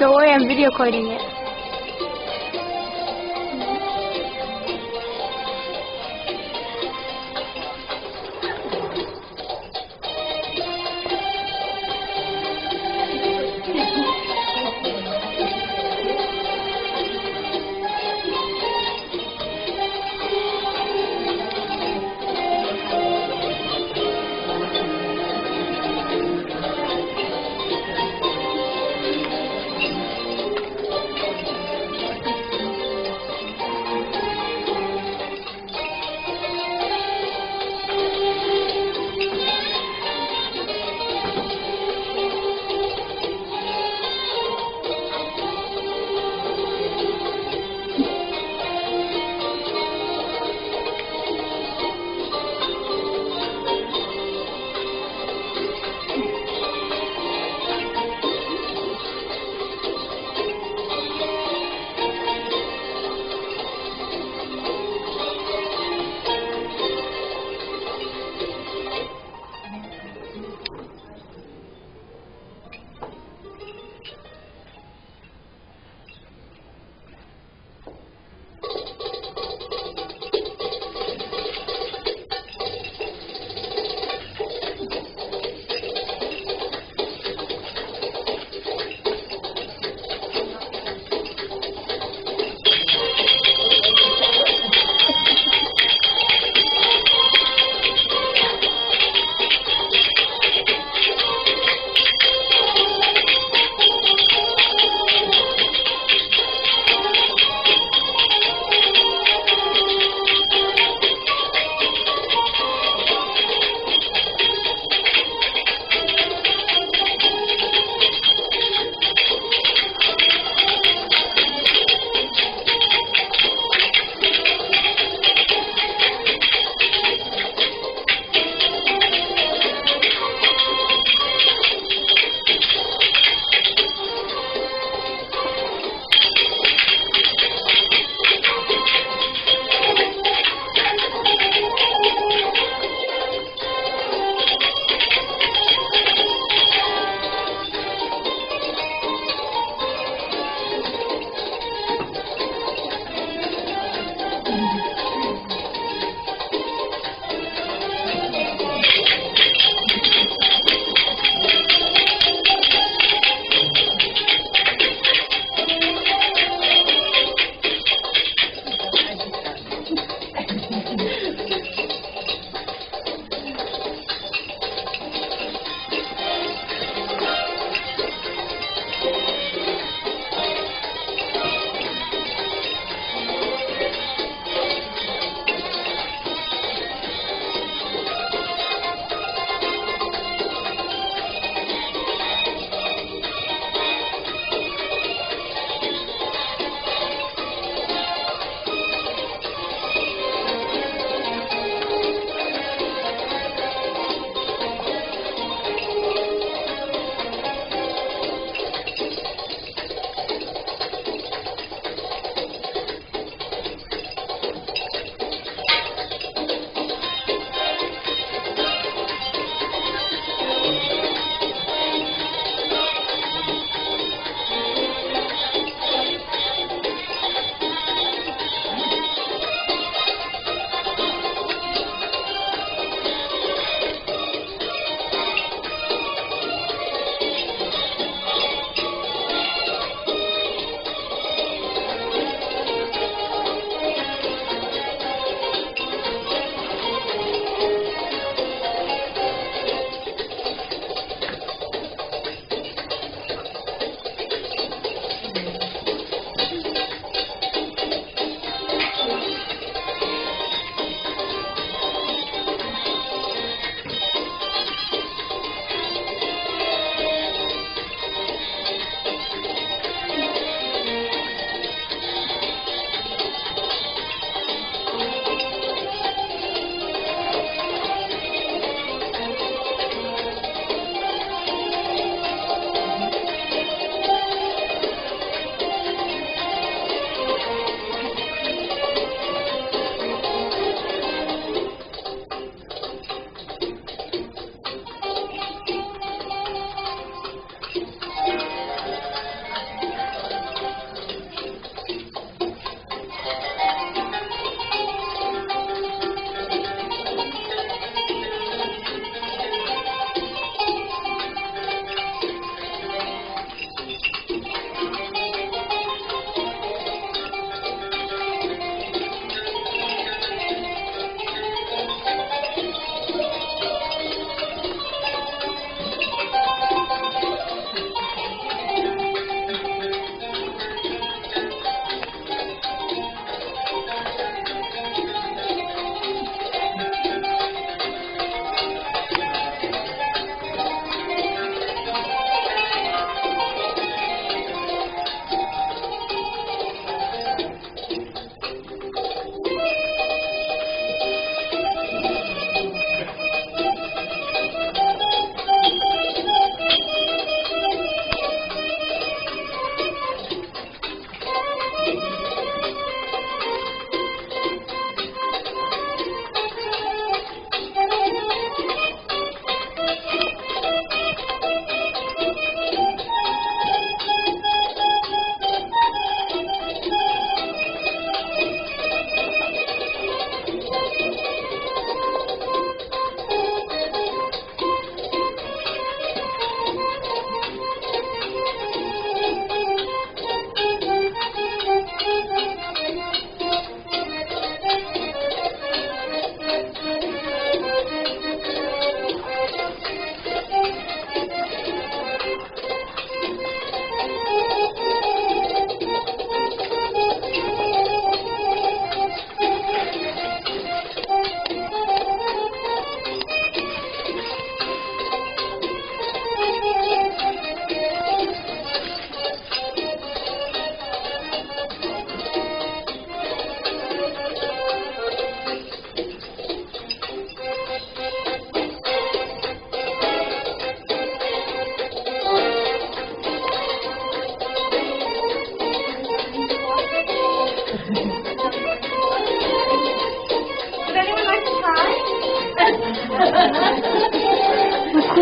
Don't worry, I'm video recording it.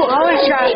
我事儿。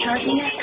charging it?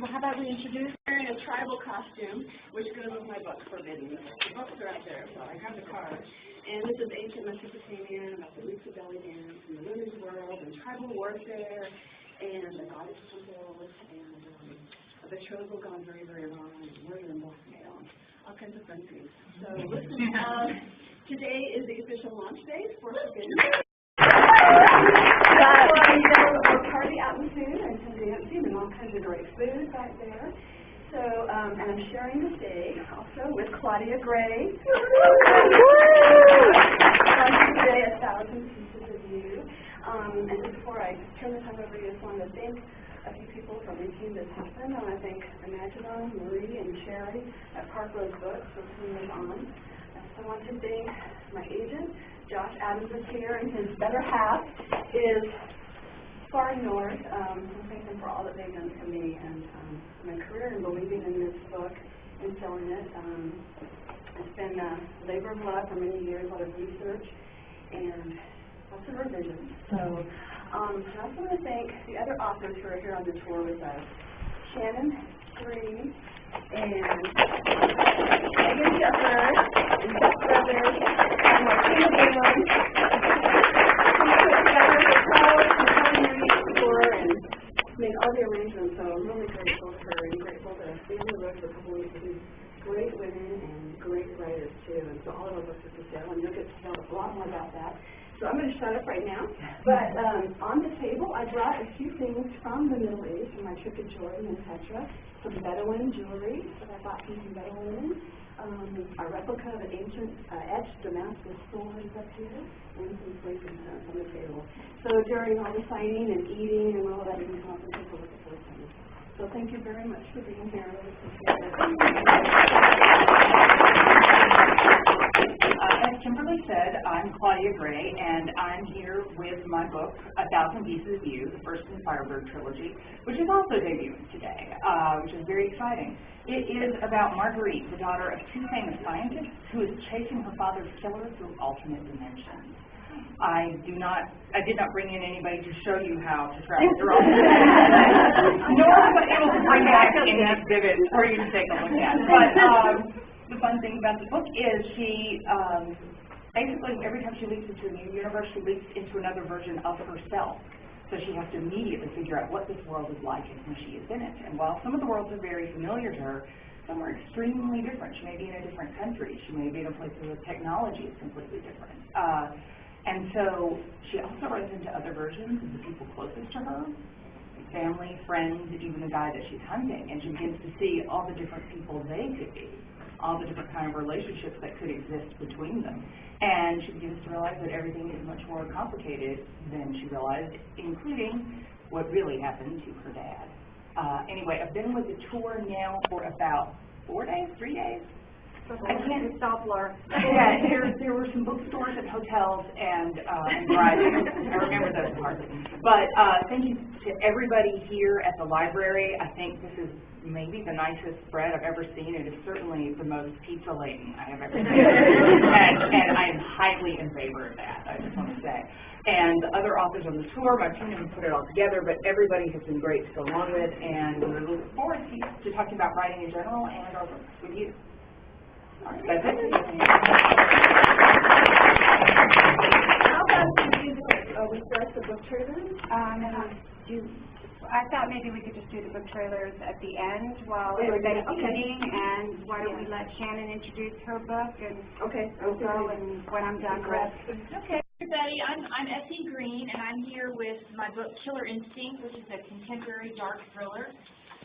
How about we introduce her in a tribal costume, which goes with my book, Forbidden. The books are up there, so I have the card. And this is ancient Mesopotamian, about the roots of belly dance, and the women's world, and tribal warfare, and the goddess temples, and betrothal gone very, very wrong, and murder and blackmail, all kinds of fun things. So listen, today is the official launch day for Forbidden. We'll party out in food and some dancing and all kinds of great food back there. So, and I'm sharing the stage also with Claudia Gray. Today, 1,000 pieces of you. And just before I turn the time over to you, I just wanted to thank a few people for making this happen. I want to thank ImaginOn, Marie, and Sherry at Park Road Books for putting this on. I want to thank my agent, Josh Adams is here, and his better half is far north. I thank them for all that they've done for me and my career and believing in this book and selling it. It's been a labor of love for many years, a lot of research and lots of revisions. So I also want to thank the other authors who are here on the tour with us, Shannon Green and Megan Shepherd and Beth Brothers and Martina Bowen. And made all the arrangements, so I'm really grateful to her and grateful to be on the road for a couple weeks with these great women and great writers too. And so all of our books are for sale, and you'll get to know a lot more about that. So I'm going to shut up right now. But on the table, I brought a few things from the Middle East, from my trip to Jordan and Petra. Some Bedouin jewelry that I bought from some Bedouin. A replica of an ancient etched Damascus sword is up here, and some frankincense on the table. So during all the signing and eating and all that, you can come up and take a look at those things. So thank you very much for being here. I really appreciate it. As Kimberley said, I'm Claudia Gray, and I'm here with my book, 1,000 Pieces of You, the first in the Firebird trilogy, which is also debuting today, which is very exciting. It is about Marguerite, the daughter of two famous scientists, who is chasing her father's killer through alternate dimensions. I did not bring in anybody to show you how to travel through alternate dimensions, nor was I able to bring back any exhibit for you to take a look at. But the fun thing about the book is she, basically every time she leaps into a new universe, she leaps into another version of herself. So she has to immediately figure out what this world is like and who she is in it. And while some of the worlds are very familiar to her, some are extremely different. She may be in a different country. She may be in a place where the technology is completely different. And so she also runs into other versions of the people closest to her, family, friends, even the guy that she's hunting, and she begins to see all the different people they could be, all the different kind of relationships that could exist between them. And she begins to realize that everything is much more complicated than she realized, including what really happened to her dad. Anyway, I've been with the tour now for about 4 days, 3 days. I can't stop, Laura. Yeah, there were some bookstores and hotels and driving. I remember those parts. But thank you to everybody here at the library. I think this is maybe the nicest spread I've ever seen. It is certainly the most pizza-laden I have ever seen. and I am highly in favor of that, I just want to say. And the other authors on the tour, my team didn't put it all together, but everybody has been great to go along with, and we're looking forward to talking about writing in general and our books with you. All right, that's it. How about we start the book trailers? I thought maybe we could just do the book trailers at the end while everybody's eating, and why don't we let Shannon introduce her book, and I'll go, and when I'm done, Chris. Okay, everybody, I'm Effie Green, and I'm here with my book Killer Instinct, which is a contemporary dark thriller.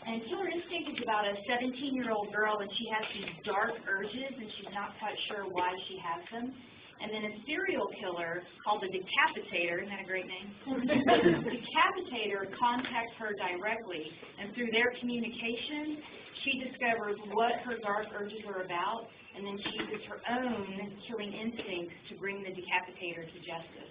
And Killer Instinct is about a 17-year-old girl, and she has these dark urges, and she's not quite sure why she has them. And then a serial killer called the Decapitator, isn't that a great name? The Decapitator contacts her directly, and through their communication, she discovers what her dark urges are about, and then she uses her own killing instincts to bring the Decapitator to justice.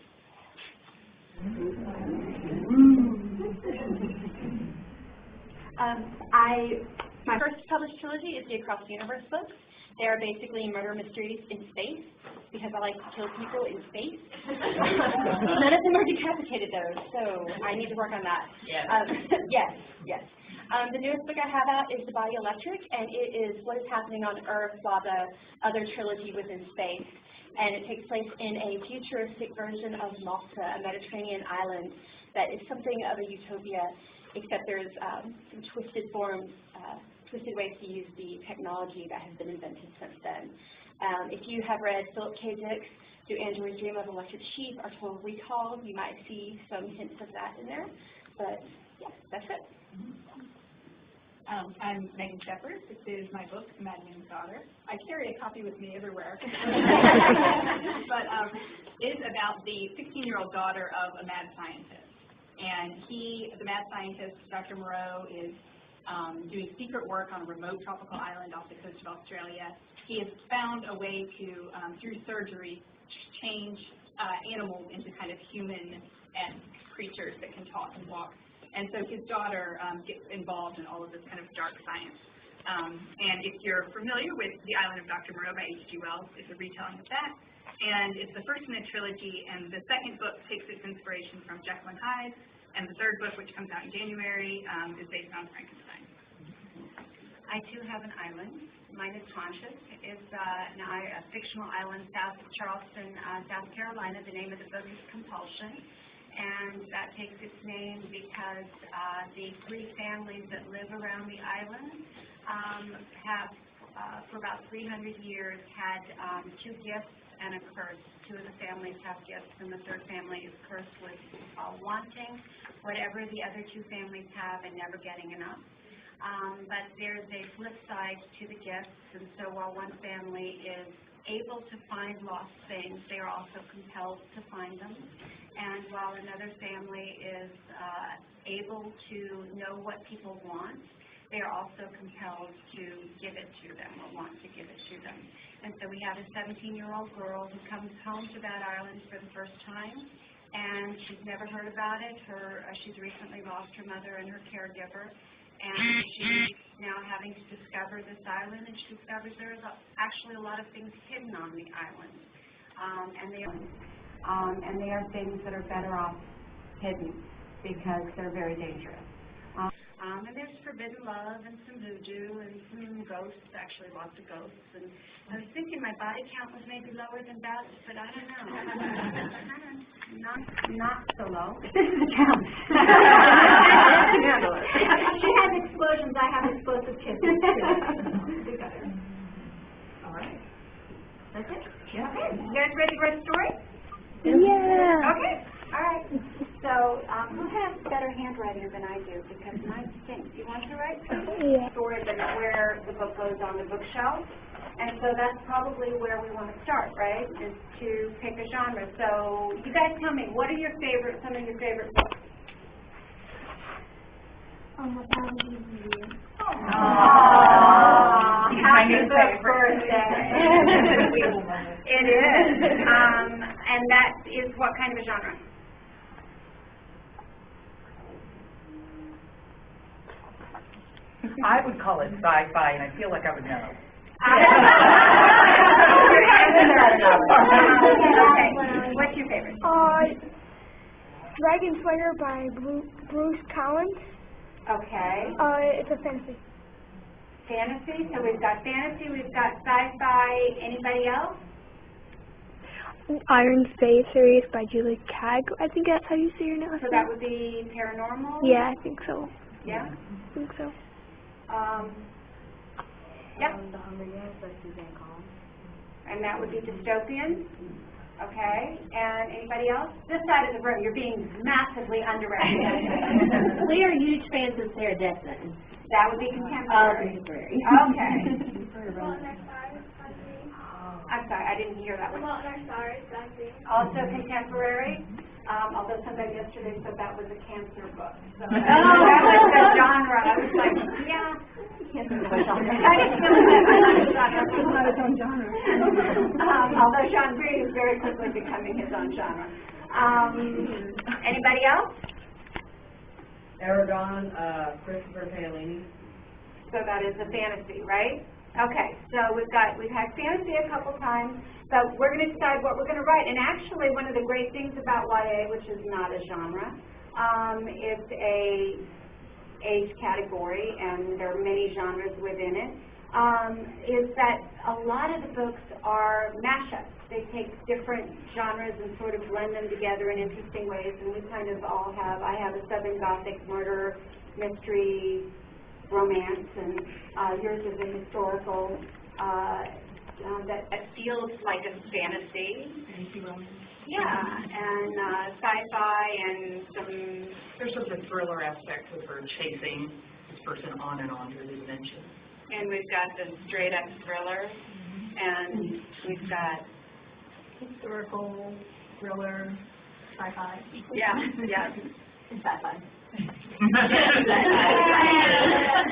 My first published trilogy is the Across the Universe books. They are basically murder mysteries in space, because I like to kill people in space. None of them are decapitated though, so I need to work on that. Yes. Yes. The newest book I have out is The Body Electric, and it is what is happening on Earth while the other trilogy was in space. And it takes place in a futuristic version of Malta, a Mediterranean island that is something of a utopia, except there's some twisted ways to use the technology that has been invented since then. If you have read Philip K. Dick's Do Androids Dream of Electric Sheep or Total Recall, you might see some hints of that in there. But yeah, that's it. I'm Megan Shepard. This is my book, ImaginOn's Daughter. I carry a copy with me everywhere. But it's about the 16-year-old daughter of a mad scientist. And the mad scientist, Dr. Moreau, is doing secret work on a remote tropical island off the coast of Australia. He has found a way to, through surgery, change animals into kind of human creatures that can talk and walk. And so his daughter gets involved in all of this kind of dark science. And if you're familiar with The Island of Dr. Moreau by H.G. Wells, it's a retelling of that. And it's the first in a trilogy, and the second book takes its inspiration from Jekyll and Hyde, and the third book, which comes out in January, is based on Frankenstein. I too have an island. Mine is Pontius. It's a fictional island south of Charleston, South Carolina. The name of the book is Compulsion. And that takes its name because the 3 families that live around the island have, for about 300 years, had 2 gifts and a curse. 2 of the families have gifts, and the 3rd family is cursed with wanting whatever the other 2 families have and never getting enough. But there's a flip side to the gifts, and so while one family is able to find lost things, they are also compelled to find them. And while another family is able to know what people want, they are also compelled to give it to them or want to give it to them. And so we have a 17-year-old girl who comes home to that island for the first time, and she's never heard about it. She's recently lost her mother and her caregiver, and she's now having to discover this island, and she discovers there's actually a lot of things hidden on the island. And they are things that are better off hidden because they're very dangerous. And there's forbidden love and some voodoo and some ghosts, actually lots of ghosts. And I was thinking my body count was maybe lower than that, but I don't know. Not so low. This is the count. She has explosions, I have explosive kisses too. All right. That's it? Yeah. Okay. You guys ready to write a story? Yeah. Okay, all right. So, who has better handwriting than I do? Because mine stinks. You want to write? Yeah. Story that's where the book goes on the bookshelf. And so that's probably where we want to start, right? Is to pick a genre. So, you guys tell me, what are some of your favorite books? Happy book birthday. It is. And that is what kind of a genre? I would call it sci-fi, and I feel like I would know. Okay. What's your favorite? Dragon Slayer by Bruce Collins. Okay. It's a fantasy. Fantasy. So we've got fantasy, we've got sci-fi. Anybody else? Iron Space series by Julie Cagg. I think that's how you say your name. So that would be paranormal? Yeah, I think so. Yeah? I think so. Yeah. The Hunger Games by Suzanne Collins. And that would be dystopian? Okay. And anybody else? This side of the room, you're being massively underrepresented. We are huge fans of Sarah Dessen. That would be contemporary. Contemporary. Okay. Fault in Our Stars, I'm sorry, I didn't hear that one. Fault in Our Stars, Also contemporary, although somebody yesterday said that was a cancer book. So that was the genre. I was like, yeah. I didn't know what genre. I didn't know that. It's not its own genre. Although Sean Green is very quickly becoming his own genre. Anybody else? Aragon, Christopher Paolini. So that is a fantasy, right? Okay, so we've had fantasy a couple times, but we're going to decide what we're going to write. And actually, one of the great things about YA, which is not a genre, it's a age category, and there are many genres within it, is that a lot of the books are mashups. They take different genres and sort of blend them together in interesting ways, and we kind of all have, I have a Southern Gothic murder, mystery, romance, and yours is a historical, that Feels like a fantasy. yeah, and sci-fi and some. There's sort of a thriller aspect to her chasing this person on and on through the dimension. And we've got the straight-up thriller, and we've got Historical, thriller, sci-fi. yeah. It's sci-fi.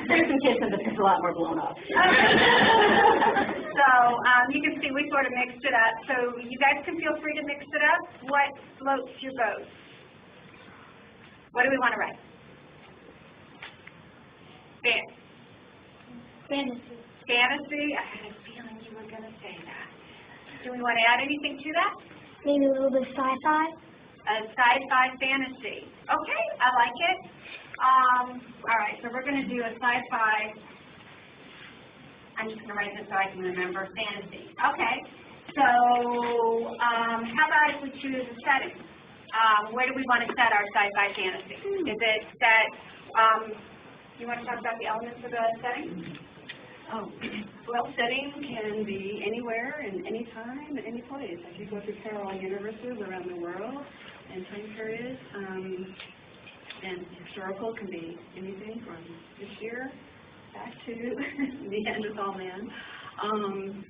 There's some kissing, but there's a lot more blown up. So you can see we sort of mixed it up. So you guys can feel free to mix it up. What floats your boat? What do we want to write? Fantasy. Fantasy? I had a feeling you were going to say that. Do we want to add anything to that? Maybe a little bit sci-fi. A sci-fi fantasy. Okay, I like it. All right, so we're going to do a sci-fi. I'm just going to write this so I can remember fantasy. Okay, so how about if we choose a setting? Where do we want to set our sci-fi fantasy? Is it that, you want to talk about the elements of the setting? Oh, well, setting can be anywhere and any time and any place. I could go through parallel universes around the world and time periods. And historical can be anything from this year back to the end of all man,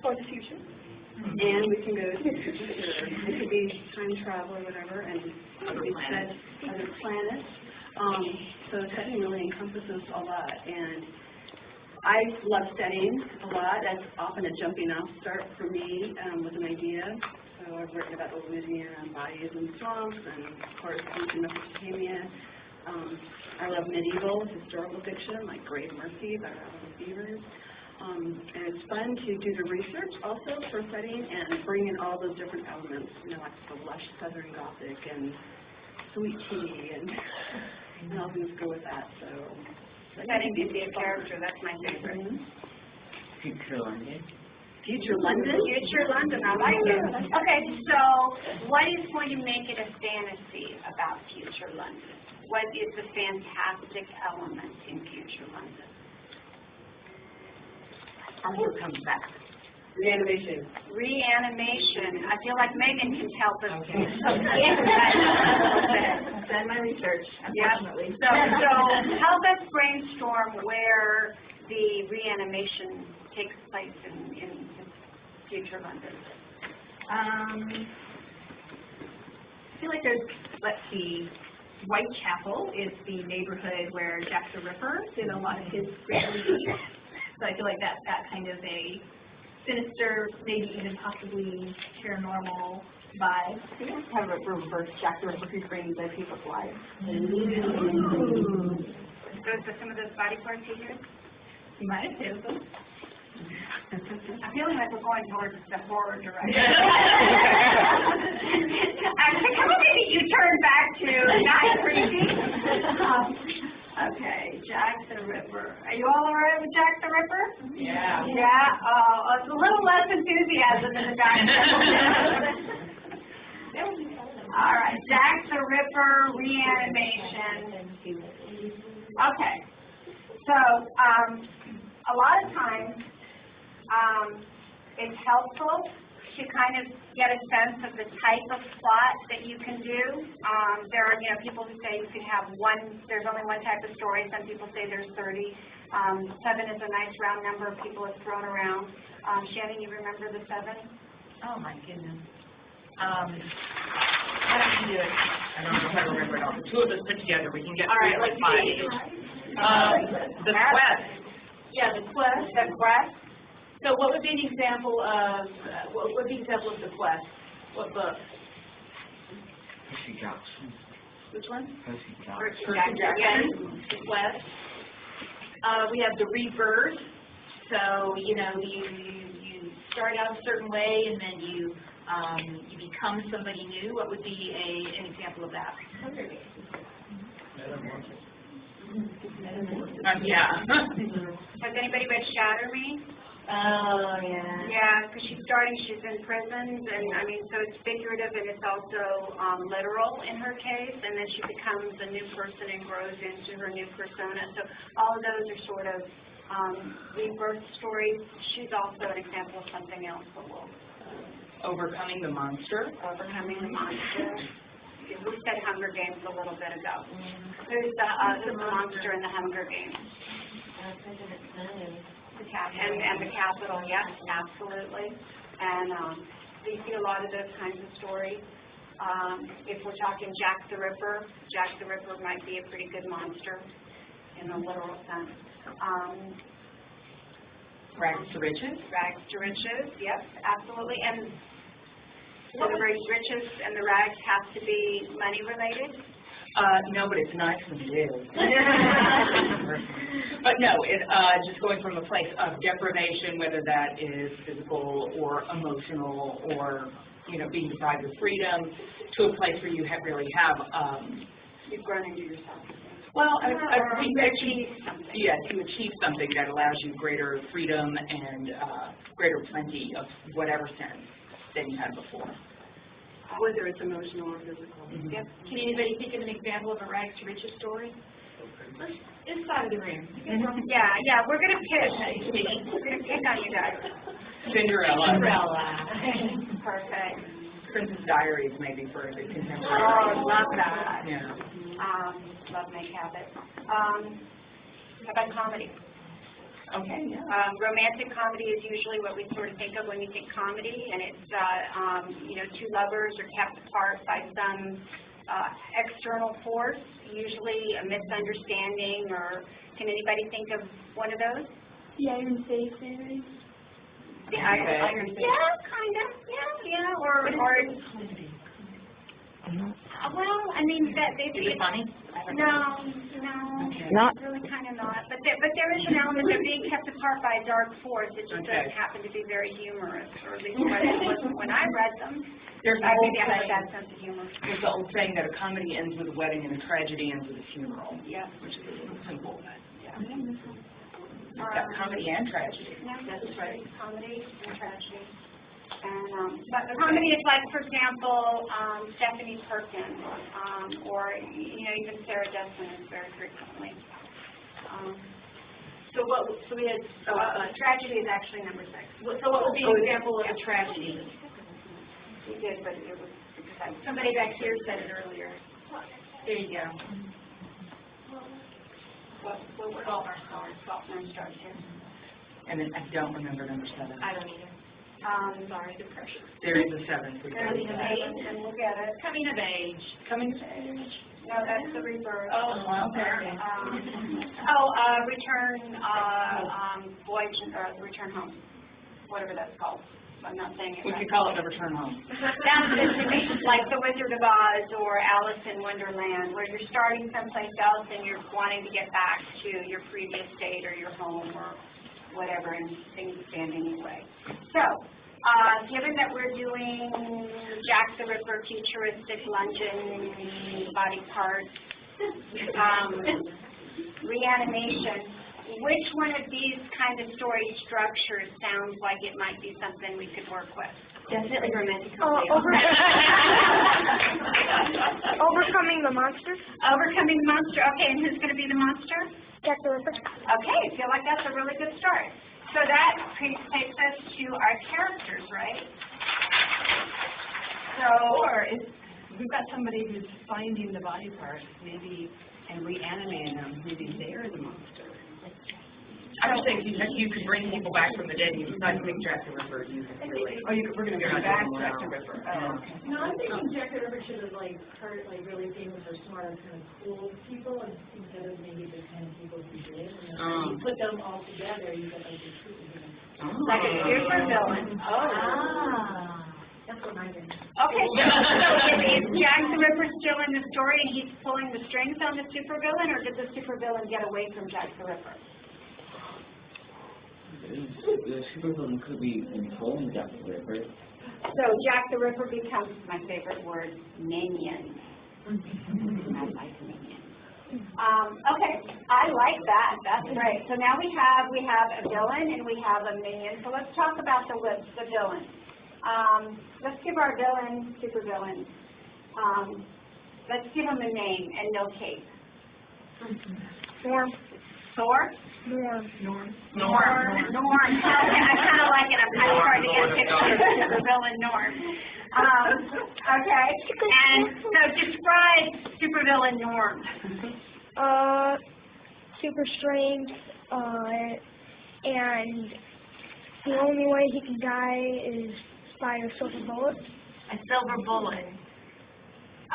or the future. And we can go to the future. It could be time travel or whatever, and it could be set other planets. So setting really encompasses a lot. And I love setting a lot. That's often a jumping off start for me with an idea. So I've written about old Louisiana bayous and swamps, and of course ancient Mesopotamia. I love medieval historical fiction like Grave Mercy by Robin Beavers. And it's fun to do the research also for setting and bring in all those different elements, like the lush Southern Gothic and sweet tea and all things go with that. So Setting can be a character. That's my favorite. Future London. Future London? Future London, I like it. Okay, so what is going to make it a fantasy about future London? What is the fantastic element in future London? Arthur comes back. Reanimation. Reanimation. I feel like Megan can help us. Okay. I've done my research, unfortunately. So help us brainstorm where the reanimation takes place in future London. I feel like there's, let's see, Whitechapel is the neighborhood where Jack the Ripper did a lot of his great deeds. So I feel like that kind of a sinister, maybe even possibly paranormal vibe. We have to have a reverse Jack the Ripper who's bringing dead people's lives. Those are some of those body parts you hear? You might have hit them. I'm feeling like we're going towards the horror direction. Actually, come on, maybe you turn back to not creepy. Okay, Jack the Ripper. Are you all right with Jack the Ripper? Yeah. Yeah. Oh, it's a little less enthusiasm in the back. All right, Jack the Ripper reanimation. Okay. So, a lot of times, it's helpful to kind of get a sense of the type of plot that you can do. There are, people who say you can have there's only one type of story. Some people say there's 30. 7 is a nice round number people have thrown around. Shannon, you remember the 7? Oh my goodness. How do we do it? I don't know if I remember it all. The two of us put together, we can get All right, like let's 5. The quest. Yeah, the quest. The quest. So what would be an example of the quest? What book? Percy Jackson. Which one? Percy Percy Jackson. Jackson. The quest. We have the rebirth. So you start out a certain way and then you become somebody new. What would be an example of that? Yeah. Has anybody read Shatter Me? Oh, yeah. Yeah, because she's in prison, and so it's figurative and it's also literal in her case, and then she becomes a new person and grows into her new persona. So all of those are sort of rebirth stories. She's also an example of something else, but we'll Overcoming the monster. Overcoming the monster. We said Hunger Games a little bit ago. Who's the monster in the Hunger Games? And the Capitol, yes, absolutely. And you see a lot of those kinds of stories. If we're talking Jack the Ripper might be a pretty good monster in a literal sense. Rags to riches. Rags to riches, yes, absolutely. And do the riches and the rags have to be money related? No, but it's nice when it is. But no, just going from a place of deprivation, whether that is physical or emotional or, being deprived of freedom, to a place where you really have... You've grown into yourself. Well, I think to achieve something that allows you greater freedom and greater plenty of whatever sense than you had before. Whether it's emotional or physical. Mm-hmm. Yep. Can anybody think of an example of a rags to riches story? This side of the room. Yeah, we're going to pick. We're going to pick on you guys. Cinderella. Perfect. Princess Diaries, maybe, for the contemporary. Oh, love that. Yeah. Love Make Habit. How about comedy? Okay, yeah. Romantic comedy is usually what we sort of think of when we think comedy, and it's, two lovers are kept apart by some external force, usually a misunderstanding, or can anybody think of one of those? The Iron Face series. The Iron Face. Yeah, kind of. Yeah. Or well, Is it funny? No, Okay. Not. really kind of not. But there is an element of being kept apart by a dark force. It just doesn't happen to be very humorous, or at least when I read them. There's the Maybe I old had a bad saying, sense of humor. there's the old saying that a comedy ends with a wedding and a tragedy ends with a funeral. Yeah. Which is a little simple, but yeah. Mm-hmm. It's got comedy and tragedy. No, that's right. Comedy and tragedy. And but comedy is like, for example, Stephanie Perkins, or even Sarah Desmond very frequently. So we had, tragedy is actually number 6. so what would be an example of a tragedy? We did, but it was, Somebody back here said it earlier. There you go. Faulkner stars here. And then I don't remember number 7. I don't either. Sorry, depression. There is a 7. Coming of age, and we'll get it. Coming of age. Coming of age. No, that's the rebirth. Oh, okay. Return, voyage, or return home, whatever that's called. I'm not saying it We right. could call it the return home. That's it to me, like the Wizard of Oz or Alice in Wonderland, where you're starting someplace else and you're wanting to get back to your previous state or your home or whatever, and things stand in your way. So, given that we're doing Jack the Ripper, futuristic London body parts, reanimation, which one of these kind of story structures sounds like it might be something we could work with? Definitely romantic comedy. Overcoming the monster. Overcoming the monster. Okay, and who's going to be the monster? Jack the Ripper. Okay, I feel like that's a really good start. So that takes us to our characters, right? So, Or if we've got somebody who's finding the body parts, maybe, and reanimating them, maybe they're the monster. I was thinking that you could bring people back from the dead. You decide to make Jack the Ripper. You could really. We're going to go back to Jack the Ripper. Oh, okay. No, I'm thinking Jack the Ripper should have heard really famous or smart or kind of cool people, and instead of maybe the 10 people who did. And you put them all together, you get a super Like a super villain. That's what I'm doing. Okay, so is Jack the Ripper still in the story and he's pulling the strings on the supervillain, or did the supervillain get away from Jack the Ripper? The supervillain could be controlling Jack the Ripper. So Jack the Ripper becomes, my favorite word, minion. I like minion. Okay, I like that. That's great. So now we have a villain and we have a minion. So let's talk about the villain. Let's give our villain, supervillain, let's give him a name and no cape. Norm. Thor? Norm. Norm. Okay, I kind of like it. I'm kind of starting to get a picture of supervillain Norm. Okay, and so describe supervillain Norm. Super strength, and the only way he can die is by a silver bullet. A silver bullet.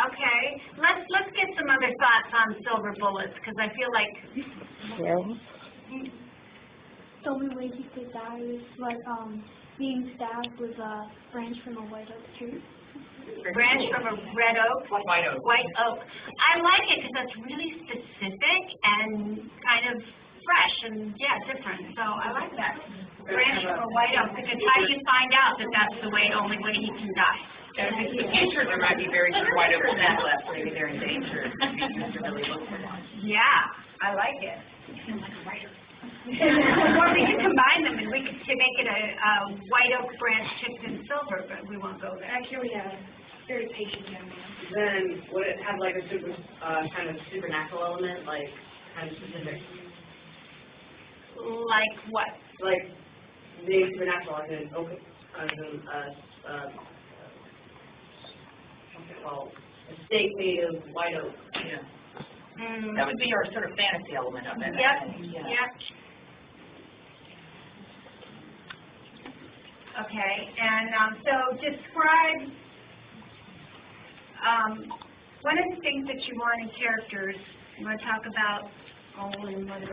Okay, let's get some other thoughts on silver bullets, because I feel like the only way he could die is being stabbed with a branch from a white oak tree. Branch from a red oak? White oak. White oak. I like it because that's really specific and kind of fresh and, different. So I like that. Branch from a white oak, because how do you find out that that's the only way he can die? In the future, there might be very few white oak trees left. Maybe they're endangered. You have to really look for one. Yeah, I like it. Like a writer. Or we could combine them and we could make it a white oak branch tipped in silver, but we won't go there. Actually, very patient young man. Then would it have like a super, kind of supernatural element, like kind of specific? Like what? Like maybe supernatural, as in a stake made of white oak. Yeah. That would be our sort of fantasy element of it. Yep. Okay, and so describe one of the things that you want in characters. You want to talk about and whether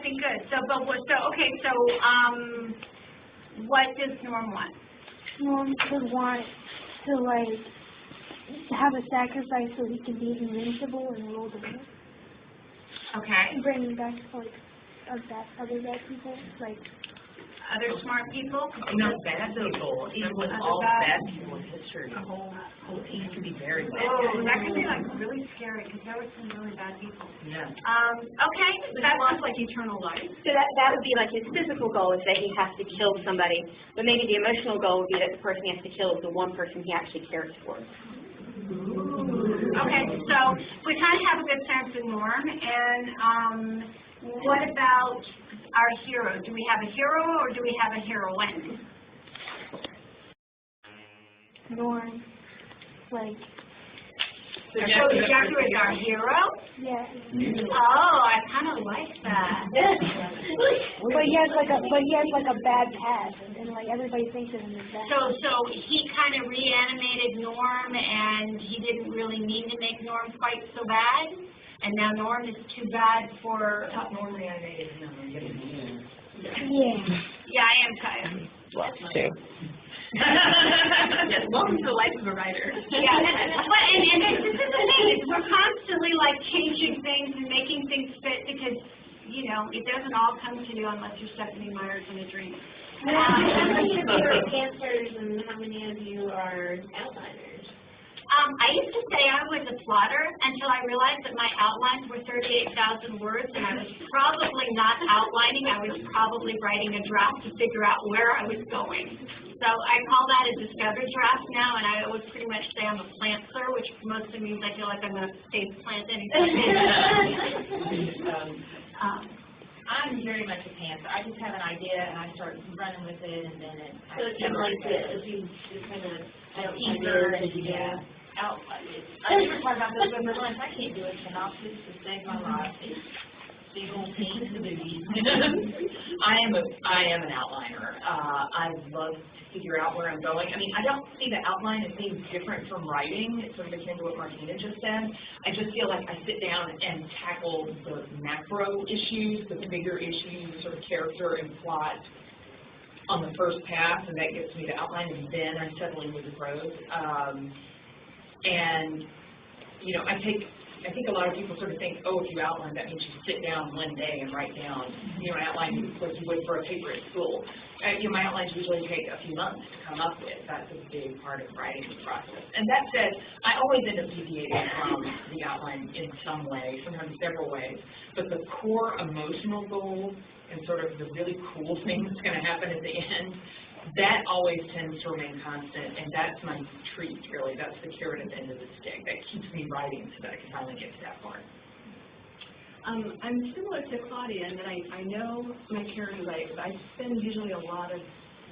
Okay, good. So, what does Norm want? Norm would want to, like, have a sacrifice so he can be invincible and rule the world. Okay. And bring back, like, other bad people, like... Other smart people? Not bad people, even with all bad people in history. The whole team can be very bad. Oh, that could be like really scary because there were some really bad people. Yeah. Okay, that sounds like eternal life. So that would be like his physical goal is that he has to kill somebody, but maybe the emotional goal would be that the person he has to kill is the one person he actually cares for. Okay, so we kind of have a good sense of Norm, and what about our hero? Do we have a hero or do we have a heroine? Norm, like... So Jeffrey is our hero? Yeah. Oh, I kind of like that. but he has like a bad past, and like everybody thinks of him as bad. So he kind of reanimated Norm, and he didn't really mean to make Norm quite so bad, and now Norm is too bad for. Norm reanimated him. Yeah. Yeah, I am tired. Well, too. Yes, welcome to the life of a writer. Yeah, and this is the thing, is we're constantly like changing things and making things fit because, you know, it doesn't all come to you unless you're Stephanie Myers in a dream. How many of you are cancers and how many of you are outliners? I used to say I was a plotter until I realized that my outlines were 38,000 words and I was probably not outlining, I was probably writing a draft to figure out where I was going. So I call that a discovered draft now, and I always pretty much say I'm a plantster, which mostly means I feel like I'm going to face plant anything. I'm very much a pantser. I just have an idea and I start running with it, and then it. So it's kind of like this. You kind of teaser and yeah. Out. I never talk about this over lunch. I can't do a synopsis to save my life. Big old pain in the booty. I am an outliner. I love to figure out where I'm going. I mean, I don't see the outline as being different from writing. It's sort of akin to what Martina just said. I just feel like I sit down and tackle the macro issues, the bigger issues, sort of character and plot on the first pass, and that gets me to outline, and then I settle in with the prose. And, you know, I think a lot of people sort of think, oh, if you outline, that means you sit down one day and write down, you know, an outline like you would for a paper at school. You know, my outlines usually take a few months to come up with. That's a big part of writing the process. And that said, I always end up deviating from the outline in some way, sometimes several ways. But the core emotional goal and sort of the really cool thing that's going to happen at the end, that always tends to remain constant, and that's my treat, really. That's the carrot at the end of the stick. That keeps me writing so that I can finally get to that part. I'm similar to Claudia in that I know my characters. I spend usually a lot of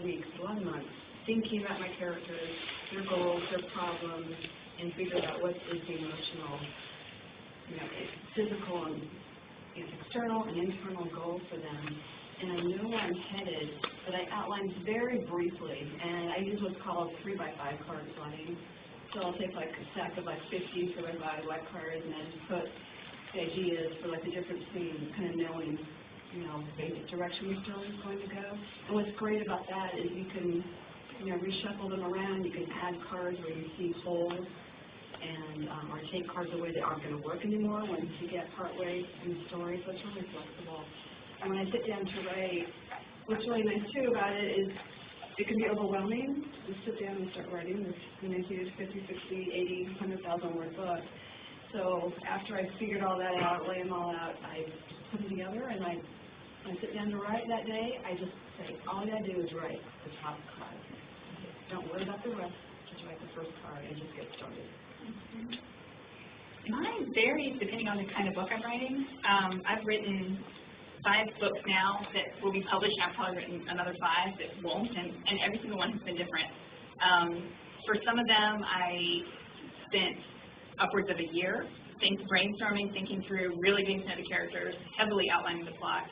weeks, a lot of months, thinking about my characters, their goals, their problems, and figure out what is the emotional, you know, physical and external and internal goal for them. And I know where I'm headed, but I outline very briefly, and I use what's called 3x5 card plotting. So I'll take like a stack of like 50 3x5 white cards and then put the ideas for like the different scenes, kind of knowing, you know, the basic direction the story is going to go. And what's great about that is you can, you know, reshuffle them around. You can add cards where you see holes, and or take cards away that aren't going to work anymore once you get partway in the story. So it's really flexible. And when I sit down to write, what's really nice too about it is it can be overwhelming. You sit down and start writing this, you know, huge 50, 60, 80, 100,000 word book. So after I figured all that out, lay them all out, I put them together, and when I sit down to write that day, I just say, all I gotta do is write the top card. Don't worry about the rest, just write the first card and just get started. Mine varies depending on the kind of book I'm writing. I've written 5 books now that will be published. I've probably written another 5 that won't, and every single one has been different. For some of them, I spent upwards of a year brainstorming, thinking through, really getting to know the characters, heavily outlining the plot.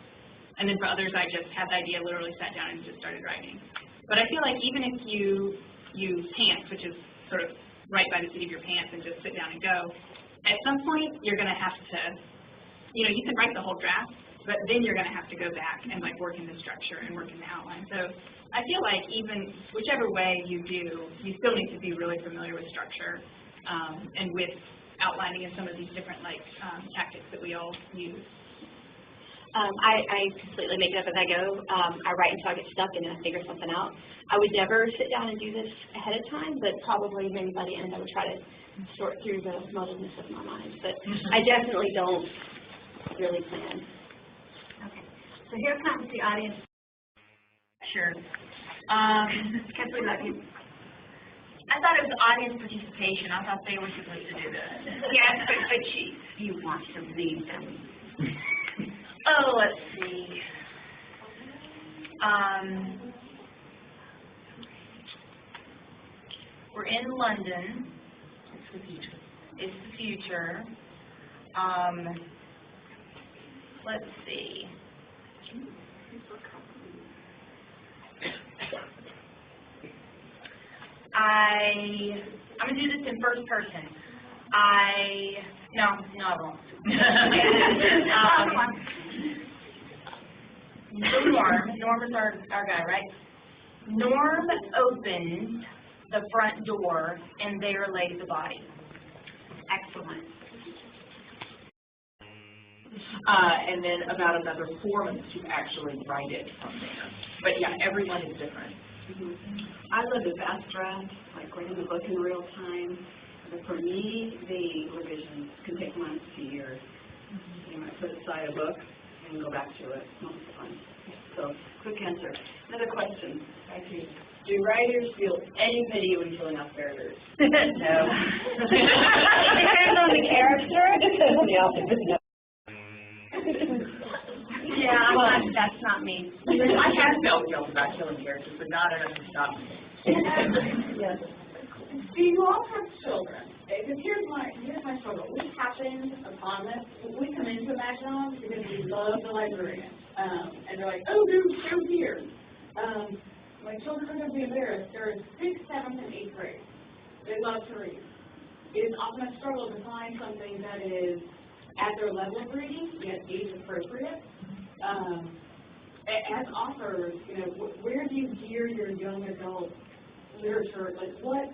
And then for others, I just had the idea, literally sat down and just started writing. But I feel like even if you use pants, which is sort of write by the seat of your pants and just sit down and go, at some point you're going to have to, you know, you can write the whole draft, but then you're going to have to go back and like work in the structure and work in the outline. So I feel like even whichever way you do, you still need to be really familiar with structure and with outlining and some of these different like tactics that we all use. I completely make it up as I go. I write until I get stuck and then I figure something out. I would never sit down and do this ahead of time, but probably maybe by the end I would try to sort through the muddledness of my mind. But I definitely don't really plan. Okay. So here comes the audience. Sure. Because we love you. I thought it was audience participation. I thought they were supposed to do that. Yes, but you want to lead them. Oh, let's see. We're in London. It's the future. It's the future. Let's see. I'm going to do this in first person. No, I won't. Norm is our guy, right? Norm opens the front door, and there lays the body. Excellent. And then about another 4 months to actually write it from there. But yeah, everyone is different. I love the fast draft, like writing the book in real time. But for me, the revisions can take months to years. You might put aside a book and go back to it most of the time. So, quick answer. Another question. Thank you. Do writers feel any pity when filling out paragraphs? No. It depends on the character. It depends on the author. No. Yeah, that's not me. I have felt guilt about killing characters, but not enough to stop me. Yes. Do you all have children? Because here's my struggle. We happened upon this. We come into ImaginOn because we love the librarian. And they're like, oh, they're here. My children are going to be embarrassed. They're in 6th, 7th, and 8th grade. They love to read. It is often a struggle to find something that is at their level of reading, yet age appropriate. As authors, you know, where do you gear your young adult literature? Like, what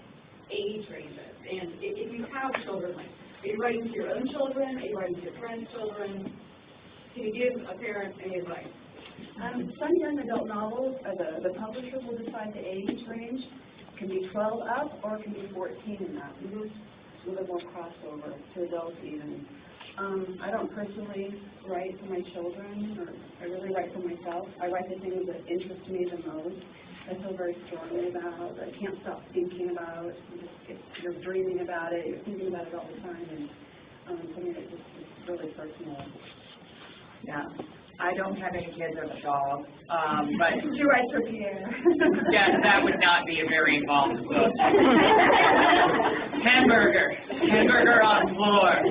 age ranges? And if you have children, like, are you writing to your own children? Are you writing to your friends' children? Can you give a parent any advice? Some young adult novels, the publisher will decide the age range. It can be 12 up or it can be 14 and up. A little more crossover to adults even. I don't personally write for my children, or I really write for myself. I write the things that interest me the most. I feel very strongly about, I can't stop thinking about. You're dreaming about it, you're thinking about it all the time, and something that just is really personal. Yeah. I don't have any kids or a dog, but you write for Pierre. that would not be a very involved book. Hamburger on floor,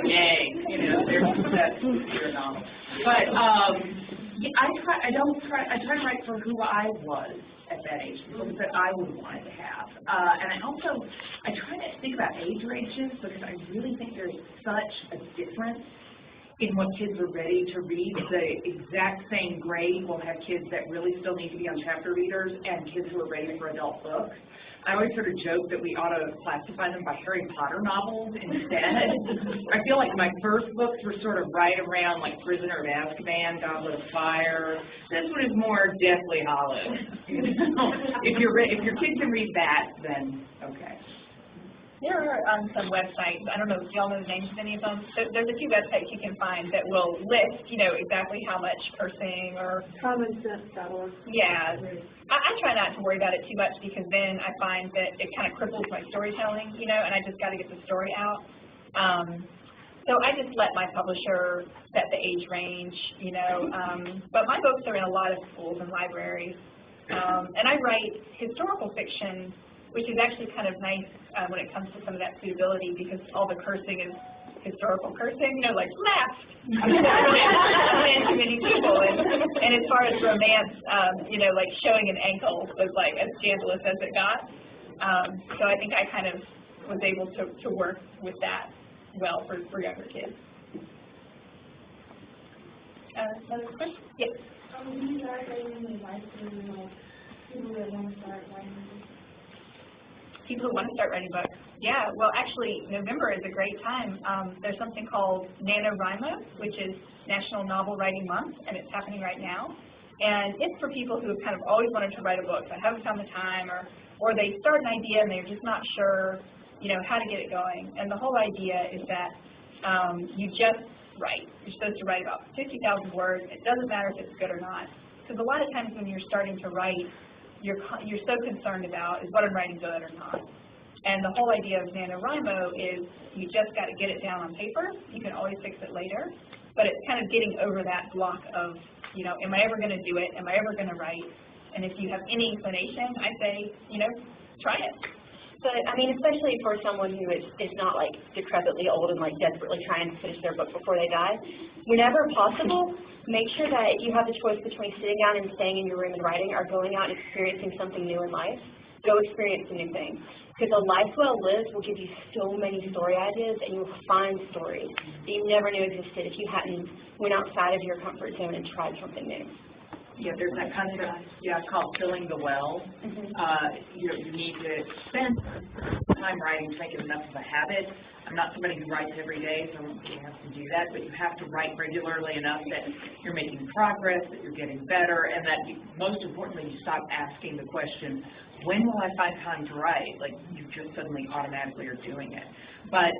yay! You know, that's your novel. But I try to write for who I was at that age, books that I would want to have, and I try to think about age ranges because I really think there's such a difference in what kids are ready to read. The exact same grade will have kids that really still need to be on chapter readers and kids who are ready for adult books. I always sort of joke that we ought to classify them by Harry Potter novels instead. I feel like my first books were sort of right around like Prisoner of Azkaban, Goblet of Fire. This one is more Deathly Hallows. If your kid can read that, then okay. There are some websites, I don't know if y'all know the names of any of them, there's a few websites you can find that will list, you know, exactly how much cursing or... commonsense.org. Yeah. I try not to worry about it too much because then I find that it kind of cripples my storytelling, you know, and I just got to get the story out. So I just let my publisher set the age range, you know, but my books are in a lot of schools and libraries. And I write historical fiction, which is actually kind of nice when it comes to some of that suitability because all the cursing is historical cursing, you know, like left. And too many people. And as far as romance, you know, like showing an ankle was like as scandalous as it got. So I think I kind of was able to work with that well for younger kids. Another question? Yes. Do you guys have any advice for people that want to start writing books? People who want to start writing books. Yeah, well, actually, November is a great time. There's something called NaNoWriMo, which is National Novel Writing Month, and it's happening right now. And it's for people who have kind of always wanted to write a book, but haven't found the time, or they start an idea and they're just not sure, how to get it going. And the whole idea is that you just write. You're supposed to write about 50,000 words. It doesn't matter if it's good or not. Because a lot of times when you're starting to write, you're so concerned about, is what I'm writing good or not? And the whole idea of NaNoWriMo is you just got to get it down on paper. You can always fix it later. But it's kind of getting over that block of, am I ever going to do it? Am I ever going to write? And if you have any inclination, I say, try it. But, especially for someone who is not, like, decrepitly old and, like, desperately trying to finish their book before they die, whenever possible, make sure that if you have the choice between sitting down and staying in your room and writing or going out and experiencing something new in life, go experience a new thing. Because a life well lived will give you so many story ideas, and you will find stories that you never knew existed if you hadn't went outside of your comfort zone and tried something new. Yeah, there's that concept, called filling the well. You need to spend time writing to make it enough of a habit. I'm not somebody who writes every day, so I don't really have to do that, but you have to write regularly enough that you're making progress, that you're getting better, and that most importantly, you stop asking the question, when will I find time to write? Like, you just suddenly automatically are doing it. But,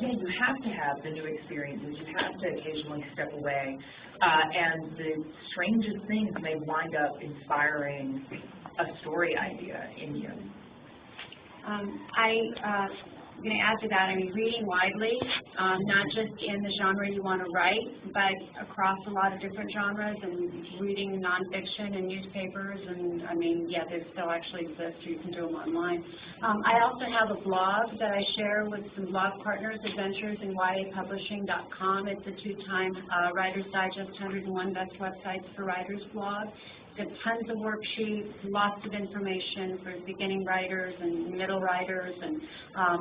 you have to have the new experiences. You have to occasionally step away. And the strangest things may wind up inspiring a story idea in you. I'm going to add to that, reading widely, not just in the genre you want to write, but across a lot of different genres, and reading nonfiction and newspapers, and they still actually exist, you can do them online. I also have a blog that I share with some blog partners, Adventures in YAPublishing.com. It's a 2-time Writer's Digest 101 Best Websites for Writers blog. There's tons of worksheets, lots of information for beginning writers and middle writers, and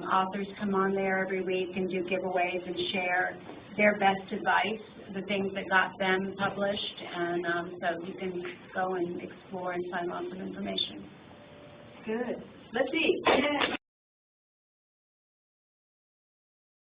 authors come on there every week and do giveaways and share their best advice, the things that got them published, and so you can go and explore and find lots of information. Good. Let's see.